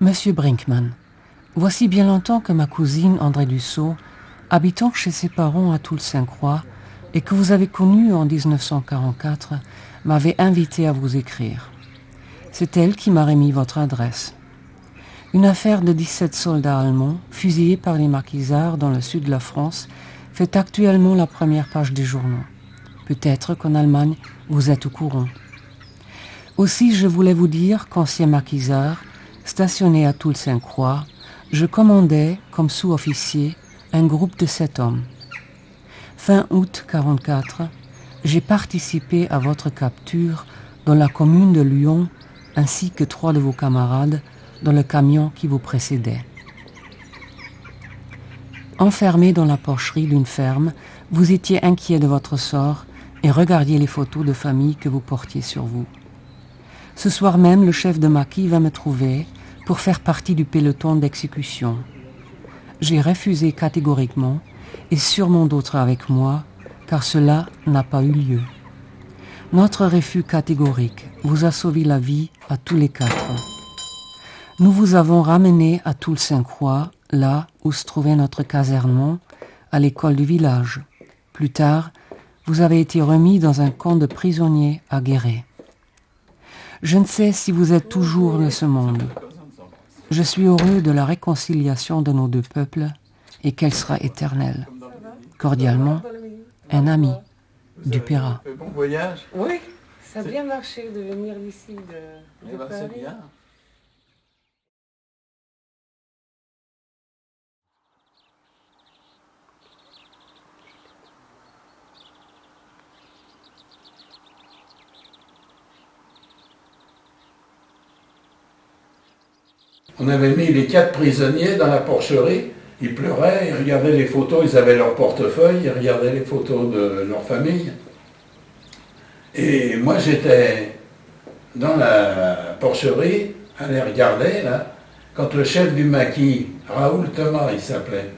Monsieur Brinkman, voici bien longtemps que ma cousine André Dussault, habitant chez ses parents à Toul-Sainte-Croix, et que vous avez connue en 1944, m'avait invité à vous écrire. C'est elle qui m'a remis votre adresse. Une affaire de 17 soldats allemands, fusillés par les maquisards dans le sud de la France, fait actuellement la première page des journaux. Peut-être qu'en Allemagne, vous êtes au courant. Aussi, je voulais vous dire qu'ancien maquisard, stationné à Toul-Sainte-Croix, je commandais, comme sous-officier, un groupe de 7 hommes. Fin août 1944, j'ai participé à votre capture dans la commune de Lyon, ainsi que 3 de vos camarades dans le camion qui vous précédait. Enfermé dans la porcherie d'une ferme, vous étiez inquiet de votre sort et regardiez les photos de famille que vous portiez sur vous. Ce soir même, le chef de maquis va me trouver pour faire partie du peloton d'exécution. J'ai refusé catégoriquement, et sûrement d'autres avec moi, car cela n'a pas eu lieu. Notre refus catégorique vous a sauvé la vie à tous les 4. Nous vous avons ramené à Toul-Sainte-Croix, là où se trouvait notre casernement, à l'école du village. Plus tard, vous avez été remis dans un camp de prisonniers à Guéret. Je ne sais si vous êtes toujours de ce monde. Je suis heureux de la réconciliation de nos deux peuples et qu'elle sera éternelle. Cordialement, un ami, Dupéra. Bon voyage. Oui, ça a bien marché de venir d'ici, de Paris. C'est bien. On avait mis les 4 prisonniers dans la porcherie, ils pleuraient, ils regardaient les photos, ils avaient leur portefeuille, ils regardaient les photos de leur famille. Et moi j'étais dans la porcherie, à les regarder, là, quand le chef du maquis, Raoul Thomas il s'appelait,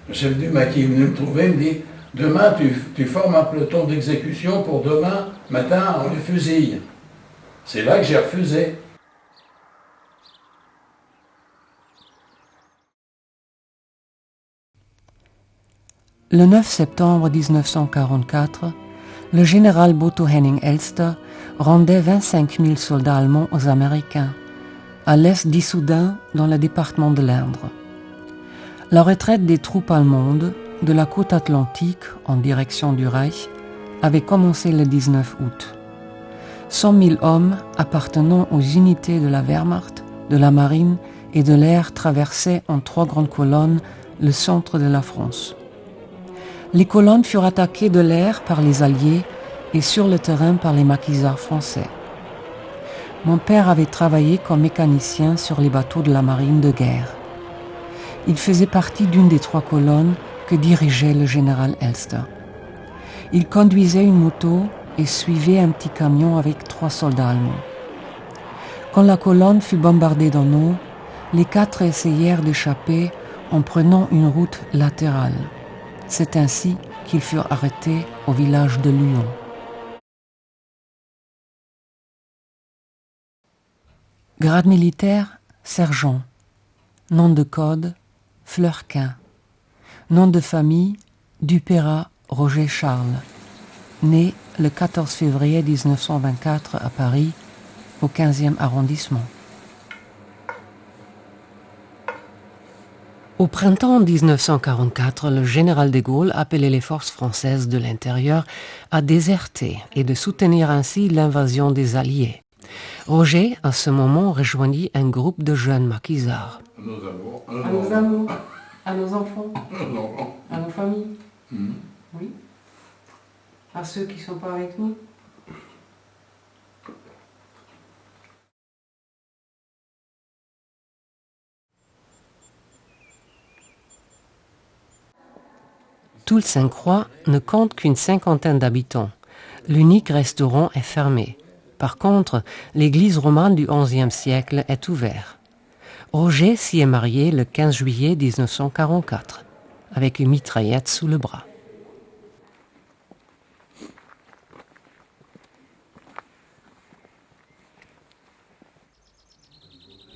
le chef du maquis est venu me trouver, il me dit « Demain tu formes un peloton d'exécution pour demain matin on les fusille ». C'est là que j'ai refusé. Le 9 septembre 1944, le général Botho Henning Elster rendait 25 000 soldats allemands aux Américains, à l'est d'Issoudun, dans le département de l'Indre. La retraite des troupes allemandes de la côte atlantique en direction du Reich avait commencé le 19 août. 100 000 hommes appartenant aux unités de la Wehrmacht, de la marine et de l'air traversaient en 3 grandes colonnes le centre de la France. Les colonnes furent attaquées de l'air par les Alliés et sur le terrain par les maquisards français. Mon père avait travaillé comme mécanicien sur les bateaux de la marine de guerre. Il faisait partie d'une des 3 colonnes que dirigeait le général Elster. Il conduisait une moto et suivait un petit camion avec 3 soldats allemands. Quand la colonne fut bombardée d'en eau, les 4 essayèrent d'échapper en prenant une route latérale. C'est ainsi qu'ils furent arrêtés au village de Lyon. Grade militaire, sergent. Nom de code, Fleurquin. Nom de famille, Dupéra Roger Charles. Né le 14 février 1924 à Paris, au 15e arrondissement. Au printemps 1944, le général de Gaulle appelait les forces françaises de l'intérieur à déserter et de soutenir ainsi l'invasion des Alliés. Roger, à ce moment, rejoignit un groupe de jeunes maquisards. À nos amours. À nos amours, à nos enfants, à nos familles. Oui. À ceux qui ne sont pas avec nous. Toul-Sainte-Croix ne compte qu'une 50aine d'habitants. L'unique restaurant est fermé. Par contre, l'église romane du XIe siècle est ouverte. Roger s'y est marié le 15 juillet 1944, avec une mitraillette sous le bras.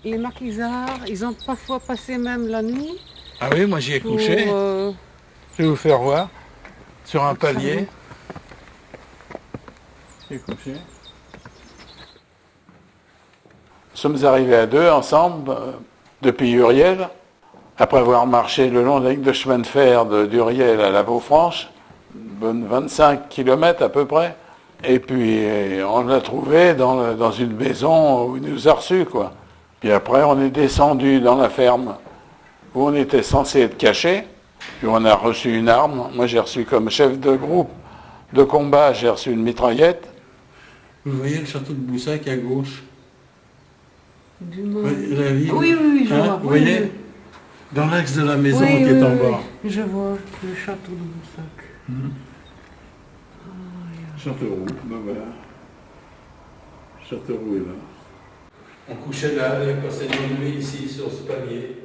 les maquisards, ils ont parfois passé même la nuit. Ah oui, moi j'y ai couché. Je vais vous faire voir. Sur un palier. J'y ai couché. Nous sommes arrivés à deux ensemble, depuis Uriel, après avoir marché le long de chemin de fer d'Uriel à la Vaufranche, 25 km à peu près. Et puis on l'a trouvé dans une maison où il nous a reçus, quoi. Puis après on est descendu dans la ferme où on était censé être caché. Puis on a reçu une arme. Moi j'ai reçu comme chef de groupe de combat, j'ai reçu une mitraillette. Vous voyez le château de Boussac à gauche? La ville. Oui, je vois. Vous voyez, oui. Dans l'axe de la maison qui est en bas. Je vois le château de Boussac. Châteauroux, ben voilà. Châteauroux est là. On couchait là, il passait nos nuits ici, sur ce palier.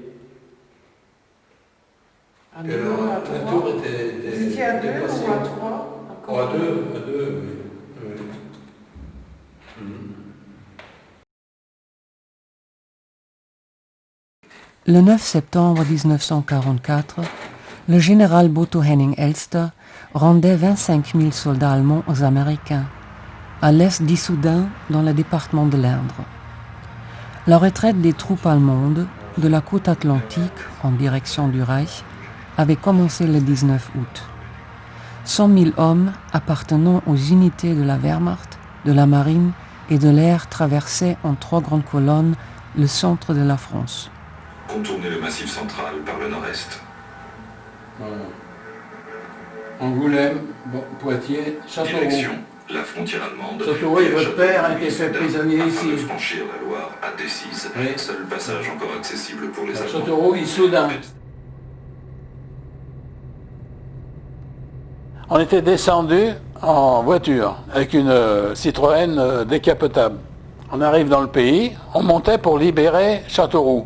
À deux, la tour était. Vous étiez à deux ou à trois? À deux, oui. Le 9 septembre 1944, le général Botho Henning Elster rendait 25 000 soldats allemands aux Américains, à l'est d'Issoudun, dans le département de l'Indre. La retraite des troupes allemandes de la côte atlantique en direction du Reich avait commencé le 19 août. 100 000 hommes appartenant aux unités de la Wehrmacht, de la marine et de l'air traversaient en 3 grandes colonnes le centre de la France. Contourner le massif central par le nord-est. Voilà. Angoulême, Poitiers, Châteauroux. Direction, la frontière allemande. Châteauroux et votre père a été fait prisonnier ici. Afin de franchir la Loire à Decize, oui. Seul passage encore accessible pour les Allemands. Châteauroux, Issoudun. On était descendu en voiture avec une Citroën décapotable. On arrive dans le pays, on montait pour libérer Châteauroux.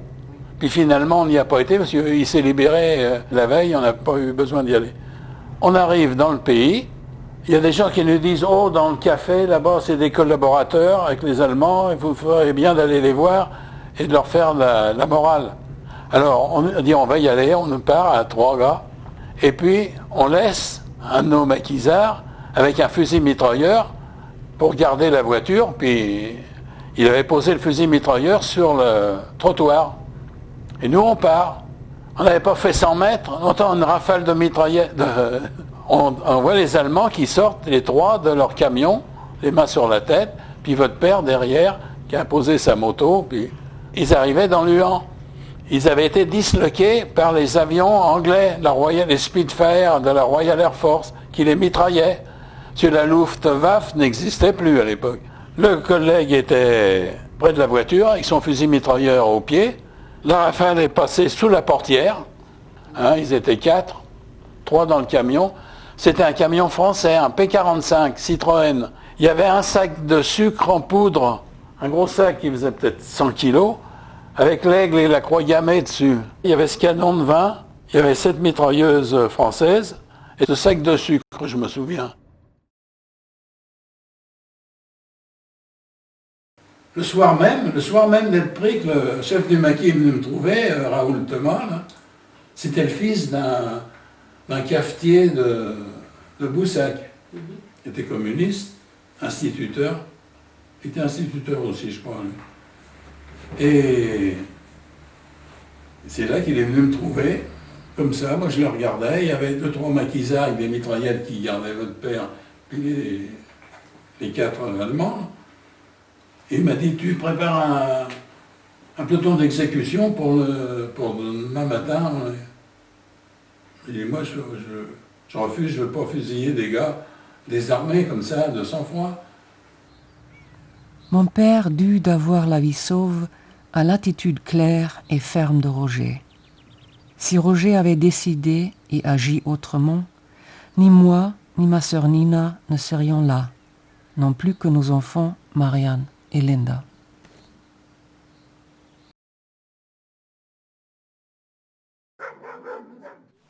Puis finalement, on n'y a pas été parce qu'il s'est libéré la veille, on n'a pas eu besoin d'y aller. On arrive dans le pays, il y a des gens qui nous disent « Oh, dans le café, là-bas, c'est des collaborateurs avec les Allemands, il vous ferait bien d'aller les voir et de leur faire la morale. » Alors, on dit « On va y aller », on part à 3 gars, et puis on laisse un de nos maquisards avec un fusil mitrailleur pour garder la voiture, puis il avait posé le fusil mitrailleur sur le trottoir. Et nous, on part. On n'avait pas fait 100 mètres, on entend une rafale de mitraillettes. On voit les Allemands qui sortent, les 3 de leur camion, les mains sur la tête, puis votre père derrière, qui a posé sa moto, puis ils arrivaient dans l'Huan. Ils avaient été disloqués par les avions anglais, les Spitfire de la Royal Air Force, qui les mitraillaient. Parce que la Luftwaffe n'existait plus à l'époque. Le collègue était près de la voiture, avec son fusil mitrailleur au pied. La rafale est passée sous la portière. Ils étaient 4, 3 dans le camion. C'était un camion français, un P45 Citroën. Il y avait un sac de sucre en poudre, un gros sac qui faisait peut-être 100 kilos, avec l'aigle et la croix gammée dessus. Il y avait ce canon de vin, il y avait cette mitrailleuse française et ce sac de sucre, je me souviens. Le soir même d'être pris, que le chef du maquis est venu me trouver, Raoul Thomas, là, c'était le fils d'un cafetier de Boussac. Il était communiste, instituteur. Il était instituteur aussi, je crois. Lui. Et c'est là qu'il est venu me trouver, comme ça. Moi, je le regardais. Il y avait 2-3 maquisards avec des mitraillettes qui gardaient votre père, puis les 4 Allemands. Et il m'a dit, tu prépares un peloton d'exécution pour demain matin. Il dit, moi, je refuse, je ne veux pas fusiller des gars désarmés comme ça, de sang-froid. Mon père dut d'avoir la vie sauve à l'attitude claire et ferme de Roger. Si Roger avait décidé et agi autrement, ni moi, ni ma sœur Nina ne serions là, non plus que nos enfants, Marianne et Linda.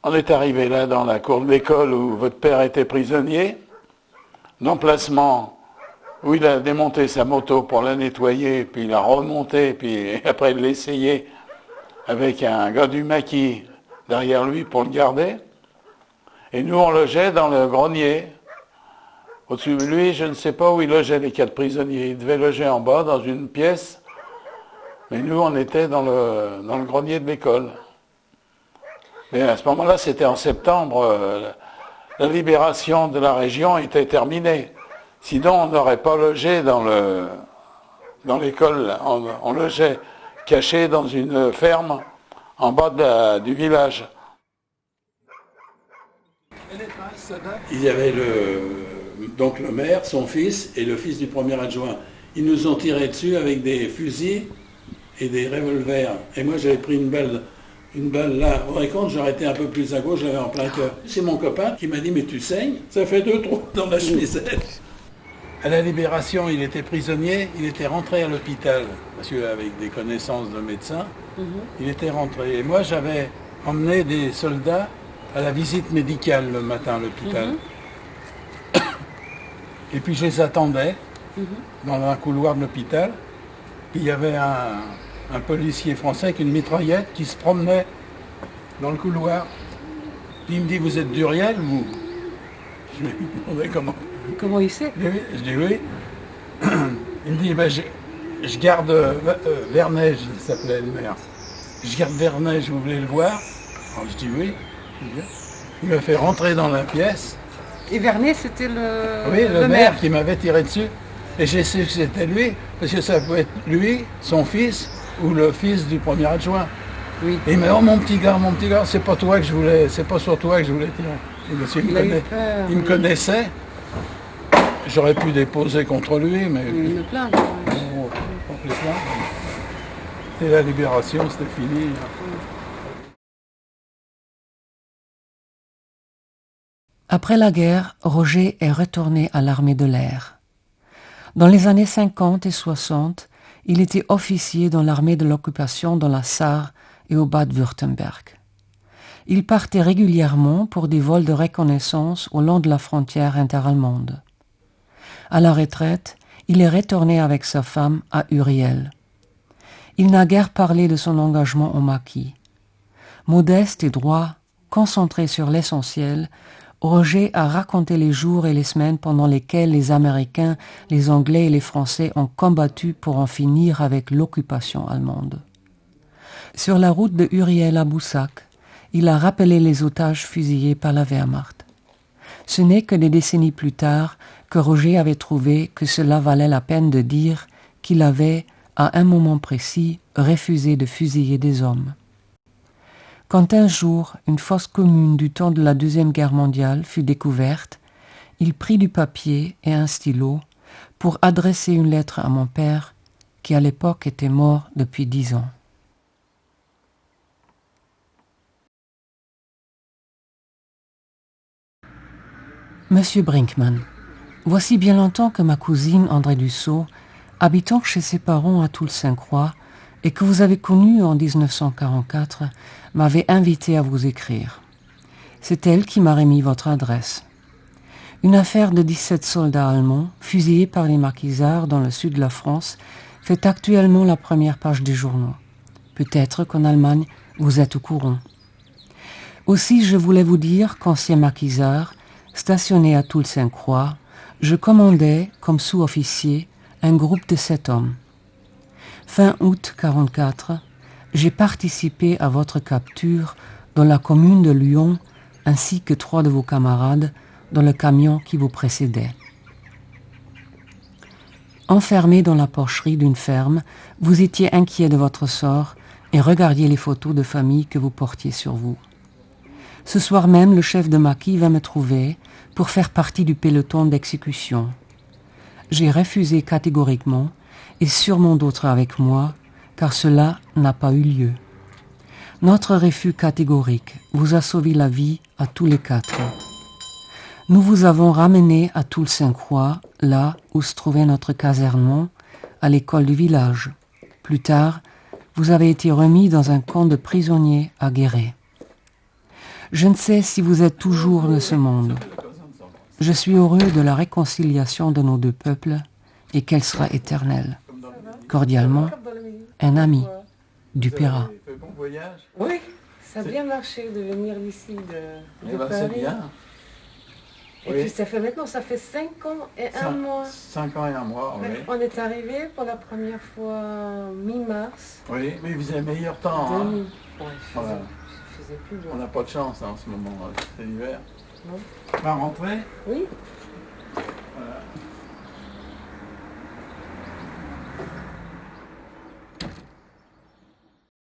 On est arrivé là dans la cour de l'école où votre père était prisonnier, l'emplacement où il a démonté sa moto pour la nettoyer, puis il a remonté, puis après il l'a essayé avec un gars du maquis derrière lui pour le garder. Et nous, on logeait dans le grenier. Au-dessus de lui, je ne sais pas où il logeait les 4 prisonniers. Il devait loger en bas, dans une pièce. Mais nous, on était dans le grenier de l'école. Mais à ce moment-là, c'était en septembre. La libération de la région était terminée. Sinon, on n'aurait pas logé dans l'école. On logeait caché dans une ferme en bas du village. Il y avait donc le maire, son fils et le fils du premier adjoint. Ils nous ont tiré dessus avec des fusils et des revolvers. Et moi, j'avais pris une balle là. Vous vous rendez compte, j'aurais été un peu plus à gauche, j'avais en plein cœur. C'est mon copain qui m'a dit, mais tu saignes, ça fait 2 trous dans la chemisette. À la Libération, il était prisonnier, il était rentré à l'hôpital, parce qu'avec des connaissances de médecin, il était rentré. Et moi, j'avais emmené des soldats à la visite médicale le matin à l'hôpital. Et puis je les attendais dans un couloir de l'hôpital. Puis il y avait un policier français avec une mitraillette qui se promenait dans le couloir. Puis il me dit, vous êtes d'Uriel, vous? Je lui ai demandé comment. Comment il sait? Je dis oui. Il me dit, ben, je garde Vernet, il s'appelait le maire. Je garde Vernet, je voulais le voir. Alors je dis oui. Il m'a fait rentrer dans la pièce. Et Vernet, c'était le... Oui, le maire qui m'avait tiré dessus. Et j'ai su que c'était lui, parce que ça pouvait être lui, son fils, ou le fils du premier adjoint. Oui. Et il m'a dit, oh mon petit gars, c'est pas toi que je voulais, c'est pas sur toi que je voulais tirer. Et monsieur, il me connaissait. J'aurais pu déposer contre lui, mais... Il me plaint. C'était la libération, c'était fini. Après la guerre, Roger est retourné à l'armée de l'air. Dans les années 50 et 60, il était officier dans l'armée de l'occupation dans la Sarre et au Bade-Württemberg. Il partait régulièrement pour des vols de reconnaissance au long de la frontière interallemande. À la retraite, il est retourné avec sa femme à Uriel. Il n'a guère parlé de son engagement au maquis. Modeste et droit, concentré sur l'essentiel, Roger a raconté les jours et les semaines pendant lesquels les Américains, les Anglais et les Français ont combattu pour en finir avec l'occupation allemande. Sur la route de Uriel à Boussac, il a rappelé les otages fusillés par la Wehrmacht. Ce n'est que des décennies plus tard que Roger avait trouvé que cela valait la peine de dire qu'il avait, à un moment précis, refusé de fusiller des hommes. Quand un jour, une fosse commune du temps de la Deuxième Guerre mondiale fut découverte, il prit du papier et un stylo pour adresser une lettre à mon père, qui à l'époque était mort depuis 10 ans. Monsieur Brinkmann, voici bien longtemps que ma cousine André Dussault, habitant chez ses parents à Toul-Sainte-Croix, et que vous avez connu en 1944, m'avait invité à vous écrire. C'est elle qui m'a remis votre adresse. Une affaire de 17 soldats allemands, fusillés par les maquisards dans le sud de la France, fait actuellement la première page des journaux. Peut-être qu'en Allemagne, vous êtes au courant. Aussi, je voulais vous dire qu'ancien maquisard, stationné à Toul-Sainte-Croix, je commandais, comme sous-officier, un groupe de 7 hommes. Fin août 1944, j'ai participé à votre capture dans la commune de Lyon, ainsi que 3 de vos camarades dans le camion qui vous précédait. Enfermé dans la porcherie d'une ferme, vous étiez inquiet de votre sort et regardiez les photos de famille que vous portiez sur vous. Ce soir même, le chef de maquis vint me trouver pour faire partie du peloton d'exécution. J'ai refusé catégoriquement, et sûrement d'autres avec moi, car cela n'a pas eu lieu. Notre refus catégorique vous a sauvé la vie à tous les 4. Nous vous avons ramené à Toul-Sainte-Croix, là où se trouvait notre casernement, à l'école du village. Plus tard, vous avez été remis dans un camp de prisonniers à Guéret. Je ne sais si vous êtes toujours de ce monde. Je suis heureux de la réconciliation de nos 2 peuples, et qu'elle sera éternelle. Cordialement, un ami, Dupéra. Bon voyage. Oui, ça a bien marché de venir d'ici, de Paris. C'est bien. Et puis ça fait 5 ans et un mois. 5 ans et un mois, oui. On est arrivé pour la première fois mi-mars. Oui, mais il faisait meilleur temps. Hein. Ouais, Voilà. je faisais plus beau. On n'a pas de chance en ce moment, c'est l'hiver. Non. On va rentrer? Oui.